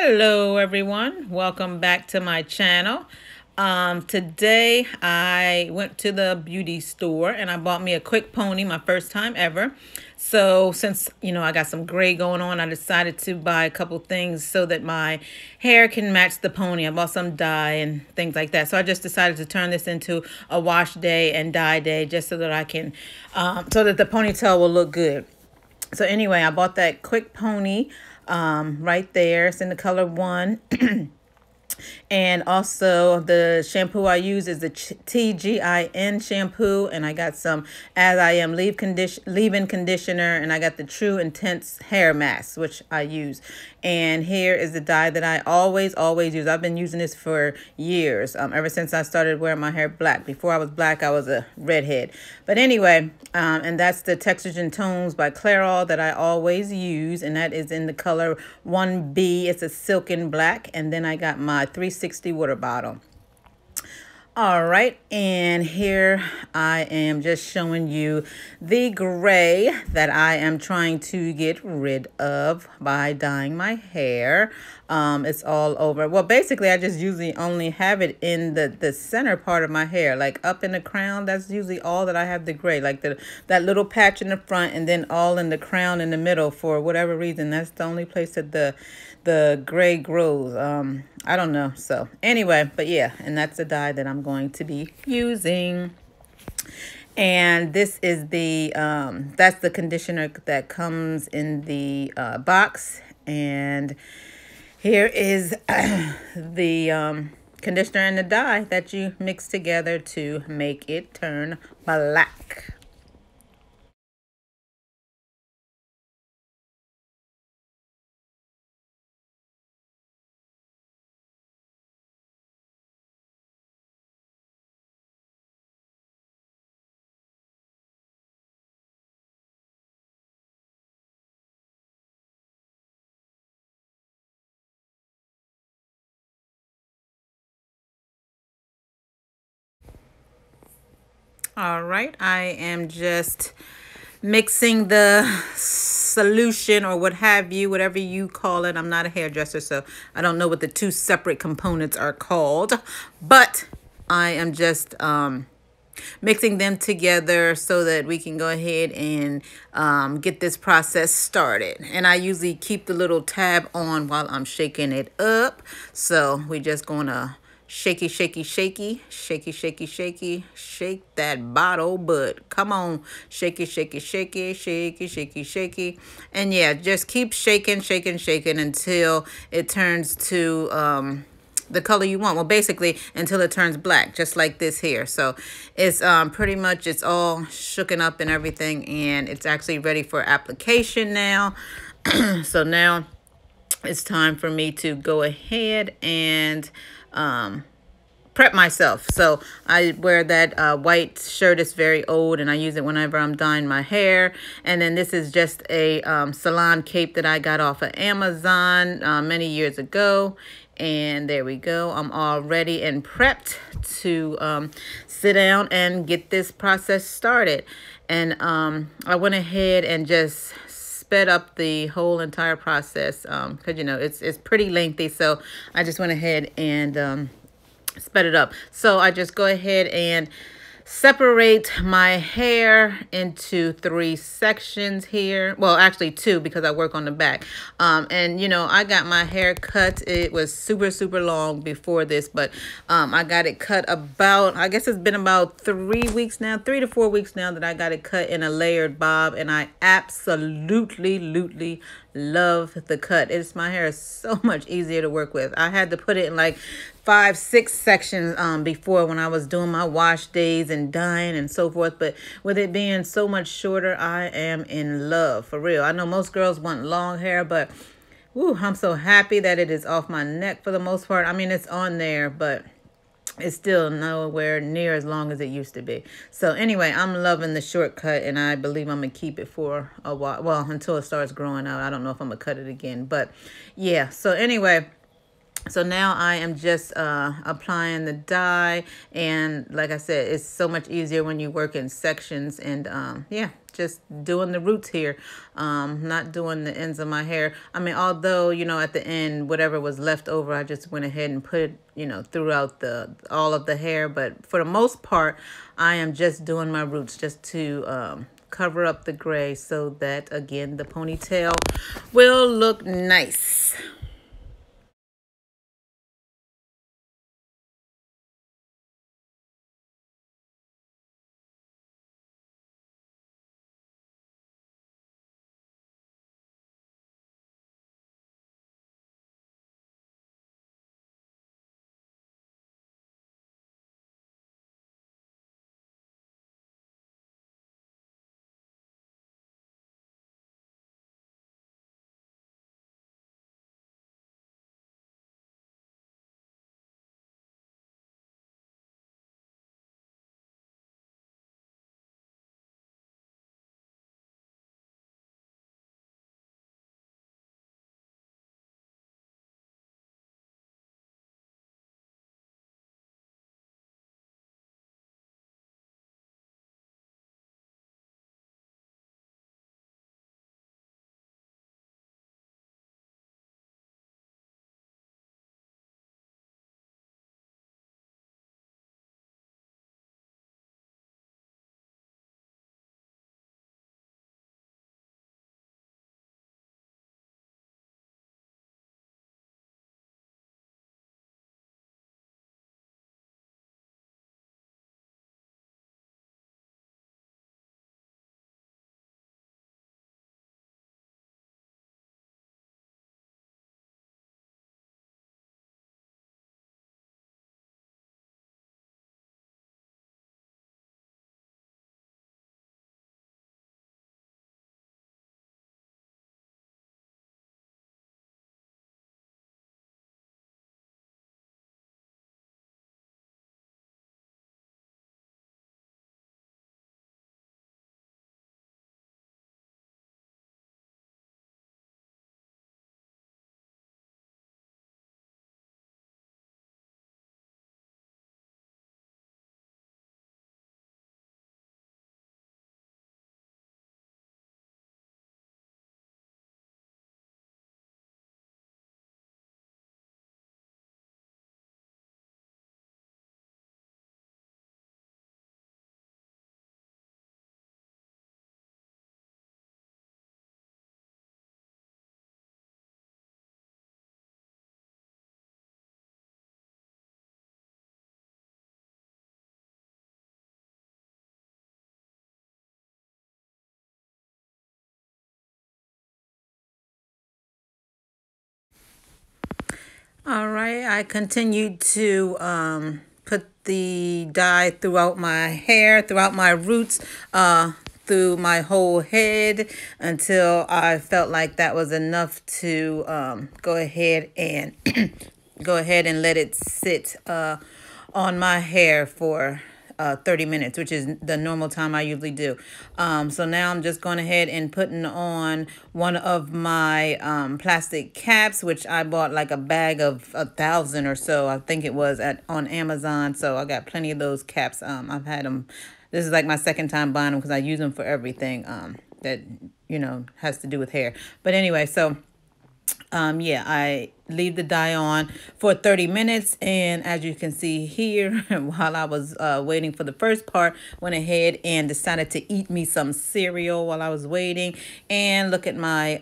Hello everyone, welcome back to my channel. Today I went to the beauty store and I bought me a quick pony, my first time ever. So since I got some gray going on, I decided to buy a couple things so that my hair can match the pony. I bought some dye and things like that. So I just decided to turn this into a wash day and dye day just so that I can so that the ponytail will look good. So anyway, I bought that quick pony right there. It's in the color 1. And also the shampoo I use is the TGIN shampoo, and I got some As I Am leave-in conditioner, and I got the True Intense hair mask, which I use. And here is the dye that I always use. I've been using this for years, ever since I started wearing my hair black. Before I was black, I was a redhead. But anyway, and that's the Textures and Tones by Clairol that I always use, and that is in the color 1B. It's a silken black. And then I got my 360 water bottle. All right, and here I am just showing you the gray that I am trying to get rid of by dyeing my hair. It's all over. Well, basically, I just usually only have it in the center part of my hair, like up in the crown. That's usually all that I have the gray, like that little patch in the front, and then all in the crown in the middle. For whatever reason, that's the only place that the gray grows. I don't know. So anyway, but yeah, and that's the dye that I'm going to be using. And this is the that's the conditioner that comes in the box. And here is the conditioner and the dye that you mix together to make it turn black. All right, I am just mixing the solution or what have you, whatever you call it. I'm not a hairdresser, so I don't know what the two separate components are called, but I am just mixing them together so that we can go ahead and get this process started. And I usually keep the little tab on while I'm shaking it up. So we're just gonna shaky, shaky, shaky, shaky, shaky, shaky, shake that bottle, but come on, shaky, shaky, shaky, shaky, shaky, shaky. And yeah, just keep shaking, shaking, shaking until it turns to the color you want. Well, basically until it turns black, just like this here. So it's pretty much, it's all shooken up and everything, and it's actually ready for application now. So now it's time for me to go ahead and prep myself. So I wear that white shirt. It's very old, and I use it whenever I'm dyeing my hair. And then this is just a salon cape that I got off of Amazon many years ago. And there we go. I'm all ready and prepped to sit down and get this process started. And I went ahead and just sped up the whole entire process because it's pretty lengthy. So I just went ahead and sped it up. So I just go ahead and separate my hair into 3 sections here. Well, actually 2, because I work on the back. And I got my hair cut. It was super long before this, but I got it cut about, I guess it's been about 3 weeks now, 3 to 4 weeks now that I got it cut in a layered bob, and I absolutely love the cut. My hair is so much easier to work with. I had to put it in like 5, 6 sections before when I was doing my wash days and dyeing and so forth. But with it being so much shorter, I am in love, for real. I know most girls want long hair, but woo, I'm so happy that it is off my neck for the most part. I mean, it's on there, but it's still nowhere near as long as it used to be. So anyway, I'm loving the shortcut, and I believe I'm gonna keep it for a while. Well, until it starts growing out. I don't know if I'm gonna cut it again, but yeah. So anyway, So now I am just applying the dye, and like I said, it's so much easier when you work in sections, and yeah, just doing the roots here, not doing the ends of my hair. I mean, although, you know, at the end, whatever was left over, I just went ahead and put it, you know, throughout all of the hair, but for the most part, I am just doing my roots just to cover up the gray so that, again, the ponytail will look nice. All right, I continued to put the dye throughout my hair, throughout my roots, through my whole head until I felt like that was enough to go ahead and go ahead and let it sit on my hair for 30 minutes, which is the normal time I usually do. So now I'm just going ahead and putting on one of my plastic caps, which I bought like a bag of 1,000 or so. I think it was on Amazon. So I got plenty of those caps. I've had them. This is like my second time buying them because I use them for everything that, you know, has to do with hair. But anyway, so yeah, I leave the dye on for 30 minutes, and as you can see here, while I was waiting for the first part, went ahead and decided to eat me some cereal while I was waiting and look at my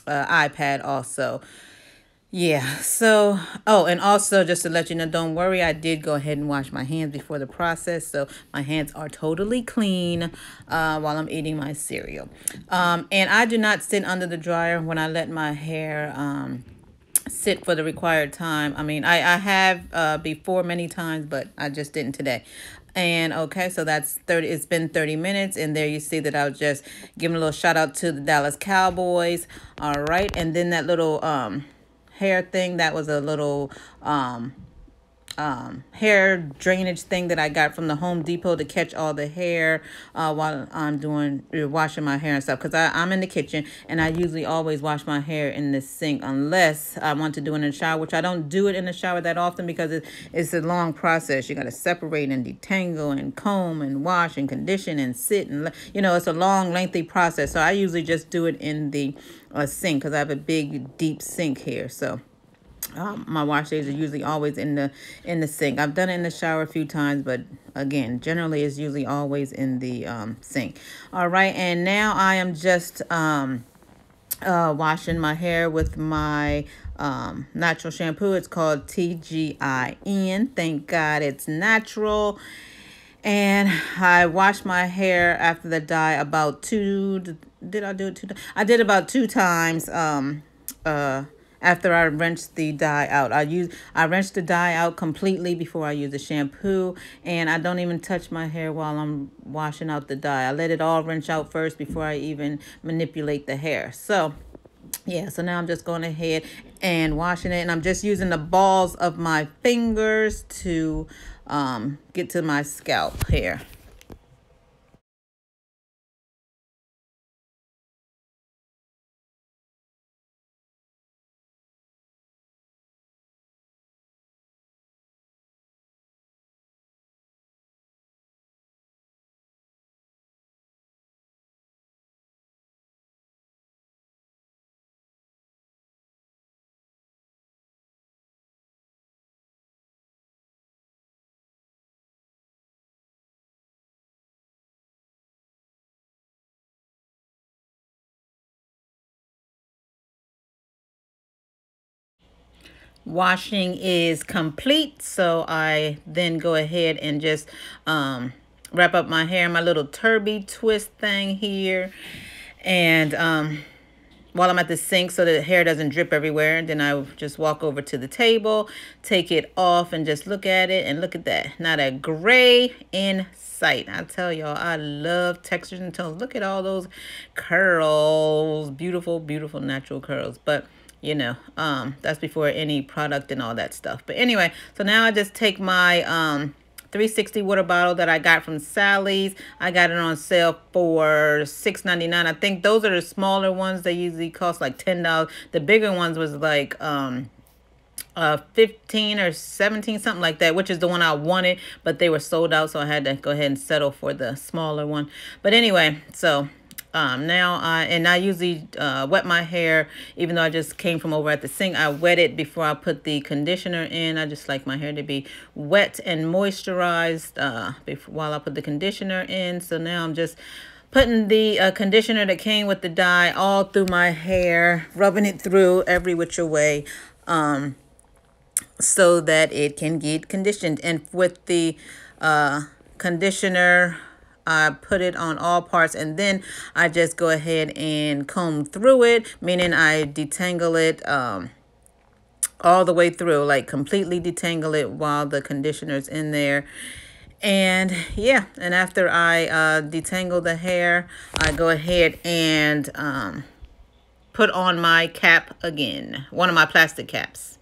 iPad also. Yeah, so, oh, and also just to let you know, don't worry, I did go ahead and wash my hands before the process, so my hands are totally clean while I'm eating my cereal. And I do not sit under the dryer when I let my hair sit for the required time. I mean, I have before many times, but I just didn't today. And okay, so that's 30, it's been 30 minutes, and there you see that I was just giving a little shout out to the Dallas Cowboys. All right, and then that little hair thing, that was a little hair drainage thing that I got from the Home Depot to catch all the hair while I'm doing washing my hair and stuff. Because I'm in the kitchen and I usually always wash my hair in the sink unless I want to do it in the shower, which I don't do it in the shower that often because it's a long process. You got to separate and detangle and comb and wash and condition and sit and it's a long lengthy process. So I usually just do it in the sink because I have a big deep sink here. So my wash days are usually always in the sink. I've done it in the shower a few times, but again, generally it's usually always in the sink. All right, and now I am just washing my hair with my natural shampoo. It's called TGIN. Thank God it's natural. And I wash my hair after the dye about did I do it two? I did about 2 times. After I rinse the dye out. I rinse the dye out completely before I use the shampoo, and I don't even touch my hair while I'm washing out the dye. I let it all rinse out first before I even manipulate the hair. So yeah, so now I'm just going ahead and washing it, and I'm just using the balls of my fingers to get to my scalp hair. Washing is complete, so I then go ahead and just wrap up my hair, my little turby twist thing here, and while I'm at the sink so that the hair doesn't drip everywhere. And then I just walk over to the table, take it off, and just look at it, and look at that, not a gray in sight. I tell y'all, I love textures and tones. Look at all those curls, beautiful, beautiful natural curls. But that's before any product and all that stuff. But anyway, so now I just take my 360 water bottle that I got from Sally's. I got it on sale for $6.99. I think those are the smaller ones. They usually cost like $10. The bigger ones was like 15 or 17, something like that, which is the one I wanted, but they were sold out, so I had to go ahead and settle for the smaller one. But anyway, so now I usually wet my hair, even though I just came from over at the sink. I wet it before I put the conditioner in. I just like my hair to be wet and moisturized while I put the conditioner in. So now I'm just putting the conditioner that came with the dye all through my hair, rubbing it through every which way, so that it can get conditioned. And with the conditioner, I put it on all parts, and then I just go ahead and comb through it, meaning I detangle it all the way through, like completely detangle it while the conditioner's in there. And yeah, and after I detangle the hair, I go ahead and put on my cap again, one of my plastic caps.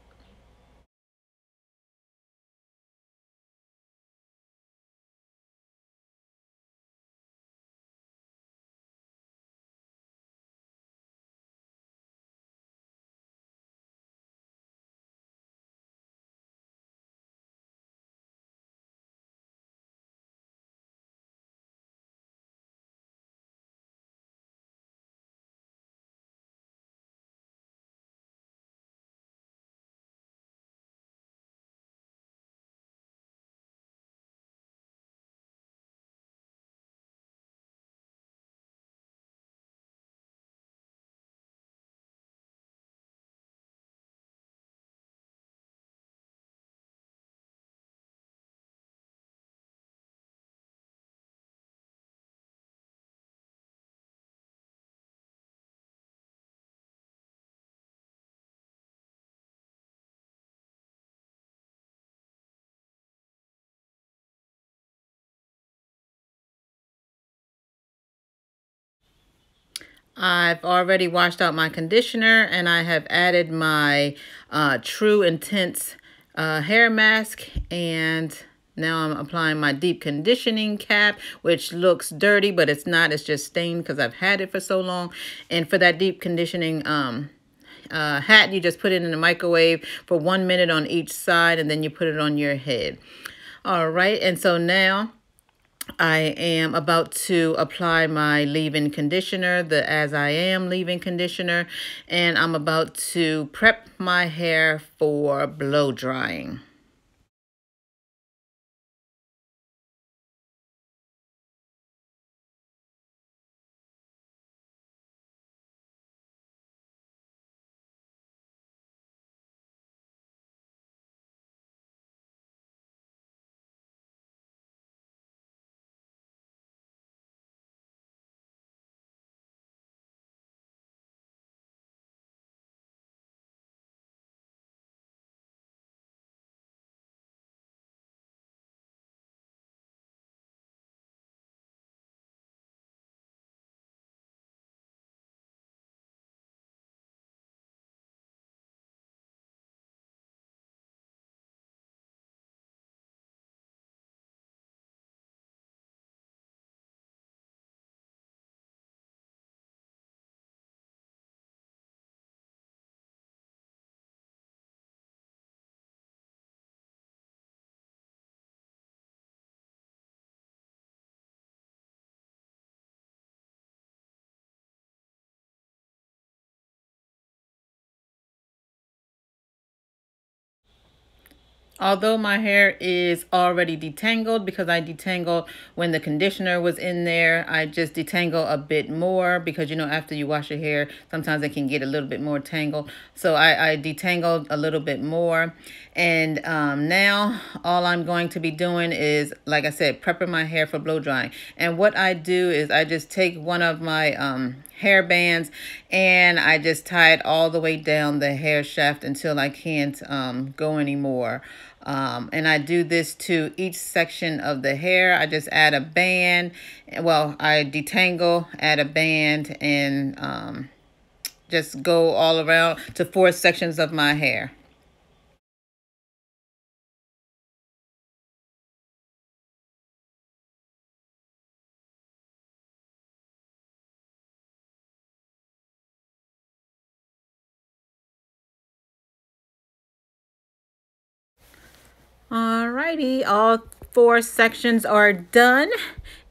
I've already washed out my conditioner, and I have added my True Intense hair mask, and now I'm applying my deep conditioning cap, which looks dirty, but it's not. It's just stained because I've had it for so long. And for that deep conditioning hat, you just put it in the microwave for 1 minute on each side, and then you put it on your head. All right, and so now I am about to apply my leave-in conditioner, the As I Am leave-in conditioner, and I'm about to prep my hair for blow drying. Although my hair is already detangled because I detangled when the conditioner was in there, I just detangle a bit more because, you know, after you wash your hair, sometimes it can get a little bit more tangled. So I detangled a little bit more. And now all I'm going to be doing is, like I said, prepping my hair for blow drying. And what I do is I just take one of my hair bands and I just tie it all the way down the hair shaft until I can't go anymore. And I do this to each section of the hair. I just add a band. Well, I detangle, add a band, and just go all around to 4 sections of my hair. Alrighty, all 4 sections are done,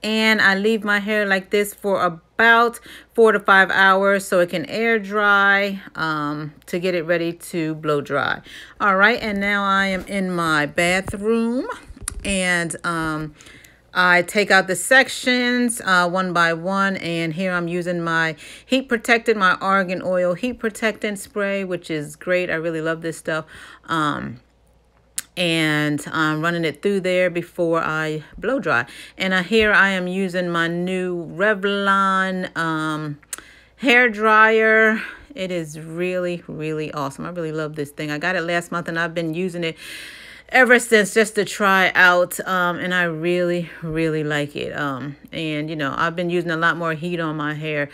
and I leave my hair like this for about 4 to 5 hours so it can air dry to get it ready to blow dry. All right, and now I am in my bathroom, and I take out the sections one by one, and here I'm using my my argan oil heat protectant spray, which is great. I really love this stuff. And I'm running it through there before I blow dry. And here I am using my new Revlon hair dryer. It is really, really awesome. I really love this thing. I got it last month and I've been using it ever since just to try out, and I really, really like it. And you know, I've been using a lot more heat on my hair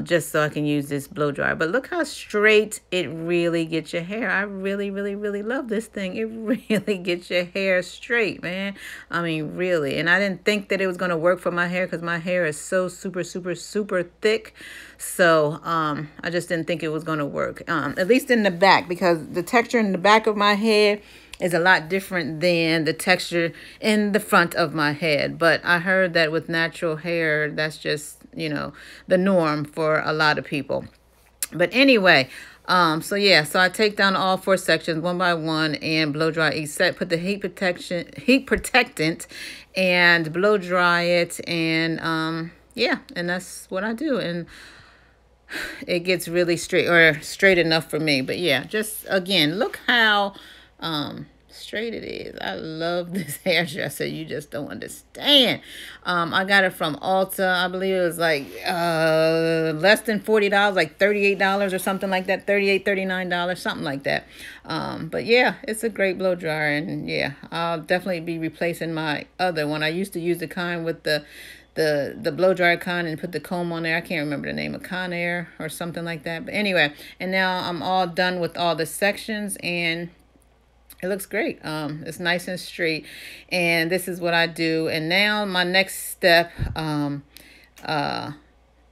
just so I can use this blow dryer. But look how straight it really gets your hair. I really, really, really love this thing. It really gets your hair straight, man. I mean, really. And I didn't think that it was going to work for my hair because my hair is so super, super, super thick. So I just didn't think it was going to work, at least in the back, because the texture in the back of my head is a lot different than the texture in the front of my head. But I heard that with natural hair, that's just, you know, the norm for a lot of people. But anyway, so yeah, so I take down all 4 sections one by one and blow dry each set, put the heat protectant and blow dry it. And yeah, and that's what I do. And it gets really straight enough for me. But yeah, just again, look how straight it is. I love this hairdresser. You just don't understand. I got it from Ulta. I believe it was like less than $40, like $38 or something like that. $38, $39, something like that. But yeah, it's a great blow dryer. And yeah, I'll definitely be replacing my other one. I used to use the kind with the blow dryer kind and put the comb on there. I can't remember the name of Conair or something like that. But anyway, and now I'm all done with all the sections, and It looks great. It's nice and straight, and this is what I do. And now my next step uh,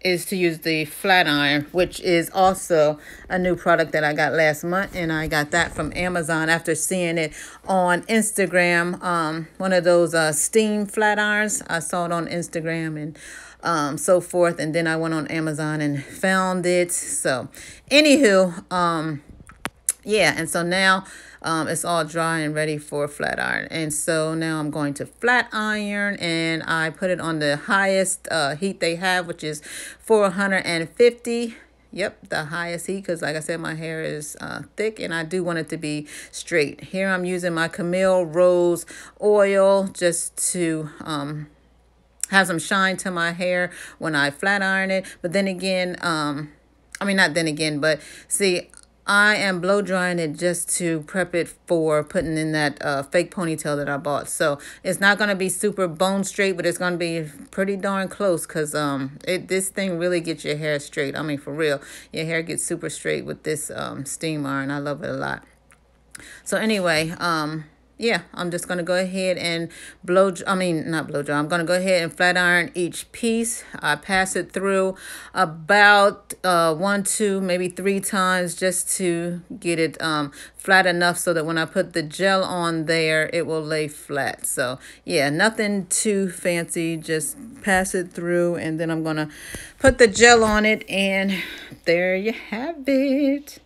is to use the flat iron, which is also a new product that I got last month, and I got that from Amazon after seeing it on Instagram. One of those steam flat irons. I saw it on Instagram and so forth, and then I went on Amazon and found it. So, anywho, yeah, and so now it's all dry and ready for flat iron. And so now I'm going to flat iron, and I put it on the highest heat they have, which is 450. Yep, the highest heat, because like I said, my hair is thick and I do want it to be straight. Here I'm using my Camille Rose Oil just to have some shine to my hair when I flat iron it. But then again, I mean, not then again, but see, I am blow drying it just to prep it for putting in that fake ponytail that I bought. So it's not going to be super bone straight, but it's going to be pretty darn close, because this thing really gets your hair straight. I mean, for real, your hair gets super straight with this steam iron. I love it a lot. So anyway, yeah, I'm just going to go ahead and not blow dry. I'm going to go ahead and flat iron each piece. I pass it through about 1, 2, maybe 3 times just to get it flat enough so that when I put the gel on there, it will lay flat. So yeah, nothing too fancy. Just pass it through, and then I'm going to put the gel on it, and there you have it.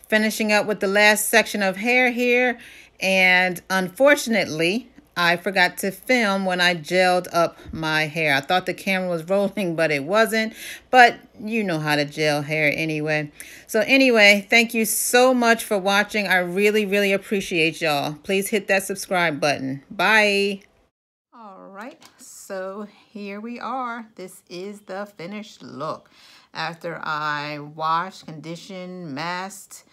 Finishing up with the last section of hair here, and unfortunately I forgot to film when I gelled up my hair. I thought the camera was rolling, but it wasn't. But you know how to gel hair anyway. So anyway, thank you so much for watching. I really appreciate y'all. Please hit that subscribe button. Bye. All right, so here we are. This is the finished look. After I washed, conditioned, masked,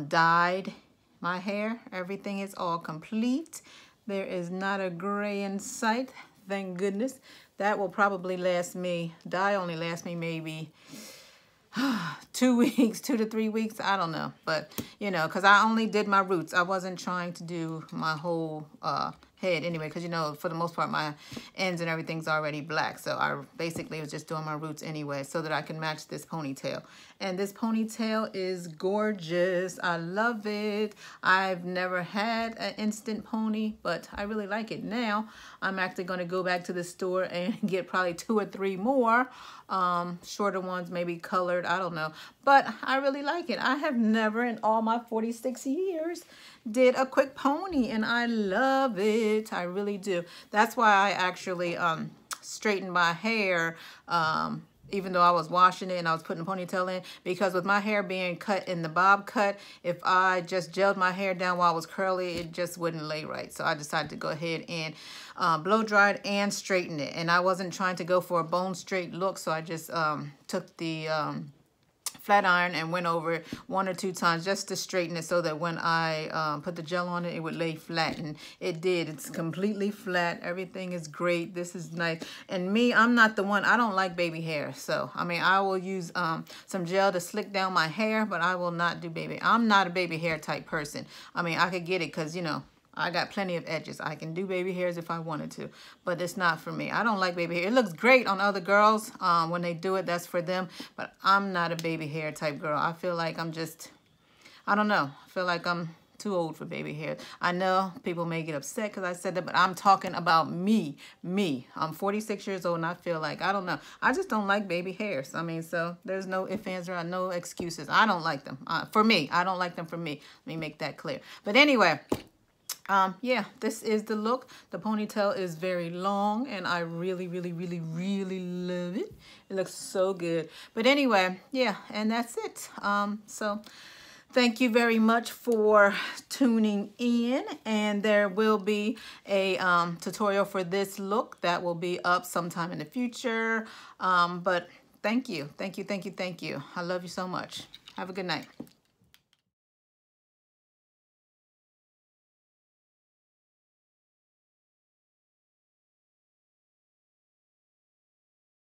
dyed my hair, everything is all complete. There is not a gray in sight, thank goodness. That will probably last me, dye only lasts me maybe 2 weeks, 2 to 3 weeks, I don't know. But, you know, because I only did my roots. I wasn't trying to do my whole head anyway, because, you know, for the most part, my ends and everything's already black. So I basically was just doing my roots anyway so that I can match this ponytail. And this ponytail is gorgeous. I love it. I've never had an instant pony, but I really like it. Now, I'm actually going to go back to the store and get probably 2 or 3 more shorter ones, maybe colored, I don't know. But I really like it. I have never in all my 46 years did a quick pony, and I love it. I really do. That's why I actually straightened my hair even though I was washing it and I was putting a ponytail in, because with my hair being cut in the bob cut, if I just gelled my hair down while it was curly, it just wouldn't lay right. So I decided to go ahead and blow dry it and straighten it. And I wasn't trying to go for a bone straight look, so I just took the flat iron and went over it 1 or 2 times just to straighten it so that when I put the gel on it, it would lay flat. And it did. It's completely flat. Everything is great. This is nice. And me, I'm not the one. I don't like baby hair. So, I mean, I will use some gel to slick down my hair, but I will not do baby. I'm not a baby hair type person. I mean, I could get it because, you know, I got plenty of edges. I can do baby hairs if I wanted to, but it's not for me. I don't like baby hair. It looks great on other girls when they do it. That's for them, but I'm not a baby hair type girl. I feel like I'm just, I don't know. I feel like I'm too old for baby hair. I know people may get upset because I said that, but I'm talking about me. I'm 46 years old and I feel like, I don't know. I just don't like baby hairs. I mean, so there's no ifs, ands, or no excuses. I don't like them. For me, I don't like them for me. Let me make that clear. But anyway, yeah, this is the look. The ponytail is very long and I really love it. It looks so good. But anyway, yeah, and that's it. So thank you very much for tuning in, and there will be a tutorial for this look that will be up sometime in the future. But thank you. I love you so much. Have a good night.